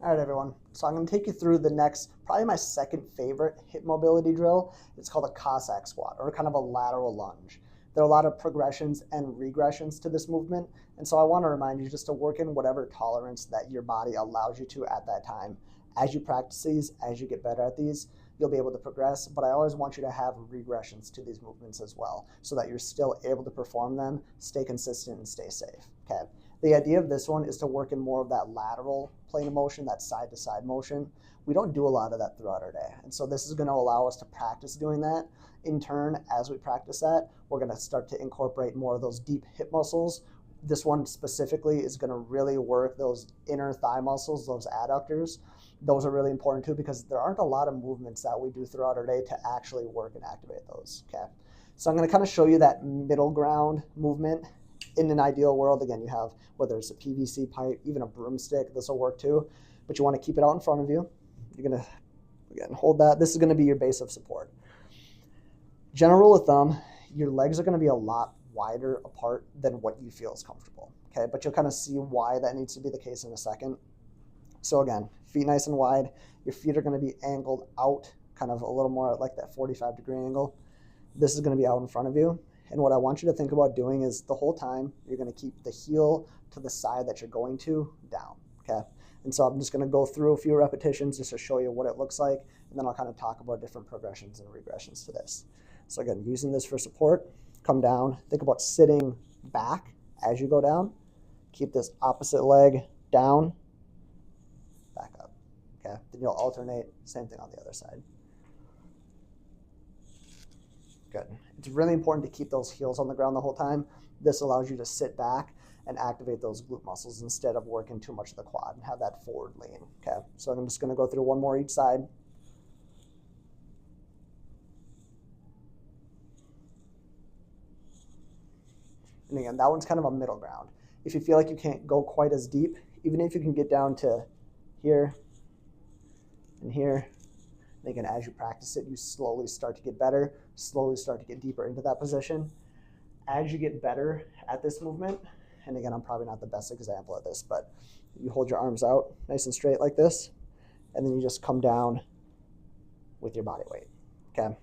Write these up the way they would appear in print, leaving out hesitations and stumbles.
All right, everyone. So I'm going to take you through the next, probably my second favorite hip mobility drill. It's called a Cossack squat, or kind of a lateral lunge. There are a lot of progressions and regressions to this movement, and so I want to remind you just to work in whatever tolerance that your body allows you to at that time. As you practice these, as you get better at these, you'll be able to progress, but I always want you to have regressions to these movements as well, so that you're still able to perform them, stay consistent, and stay safe. Okay. The idea of this one is to work in more of that lateral plane of motion, that side-to-side motion. We don't do a lot of that throughout our day. And so this is going to allow us to practice doing that. In turn, as we practice that, we're going to start to incorporate more of those deep hip muscles. This one specifically is going to really work those inner thigh muscles, those adductors. Those are really important too, because there aren't a lot of movements that we do throughout our day to actually work and activate those. Okay. So I'm going to kind of show you that middle ground movement. In an ideal world, again, you have, whether it's a PVC pipe, even a broomstick, this will work too, but you want to keep it out in front of you. You're going to, again, hold that. This is going to be your base of support. General rule of thumb, your legs are going to be a lot wider apart than what you feel is comfortable, okay? But you'll kind of see why that needs to be the case in a second. So again, feet nice and wide. Your feet are going to be angled out, kind of a little more like that 45-degree angle. This is going to be out in front of you. And what I want you to think about doing is the whole time, you're going to keep the heel to the side that you're going to down, okay? And so I'm just going to go through a few repetitions just to show you what it looks like, and then I'll kind of talk about different progressions and regressions to this. So again, using this for support, come down, think about sitting back as you go down. Keep this opposite leg down, back up, okay? Then you'll alternate, same thing on the other side. Good. It's really important to keep those heels on the ground the whole time. This allows you to sit back and activate those glute muscles instead of working too much of the quad and have that forward lean. Okay, so I'm just going to go through one more each side. And again, that one's kind of a middle ground. If you feel like you can't go quite as deep, even if you can get down to here and here, and again, as you practice it, you slowly start to get better, slowly start to get deeper into that position. As you get better at this movement, and again, I'm probably not the best example of this, but you hold your arms out nice and straight like this, and then you just come down with your body weight, okay?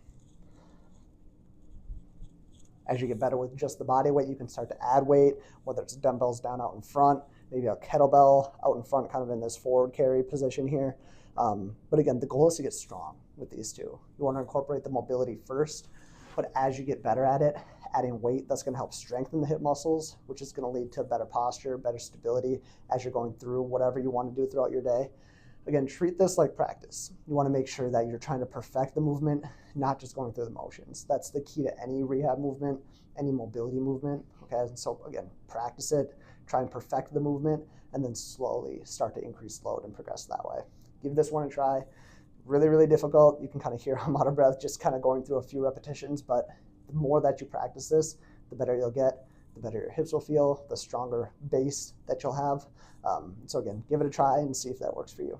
As you get better with just the body weight, you can start to add weight, whether it's dumbbells down out in front, maybe a kettlebell out in front, kind of in this forward carry position here. But again, the goal is to get strong with these two. You want to incorporate the mobility first, but as you get better at it, adding weight, that's going to help strengthen the hip muscles, which is going to lead to better posture, better stability as you're going through whatever you want to do throughout your day. Again, treat this like practice. You want to make sure that you're trying to perfect the movement, not just going through the motions. That's the key to any rehab movement, any mobility movement. Okay, and so again, practice it, try and perfect the movement, and then slowly start to increase load and progress that way. Give this one a try. Really, really difficult. You can kind of hear I'm out of breath just kind of going through a few repetitions, but the more that you practice this, the better you'll get, the better your hips will feel, the stronger base that you'll have. So again, give it a try and see if that works for you.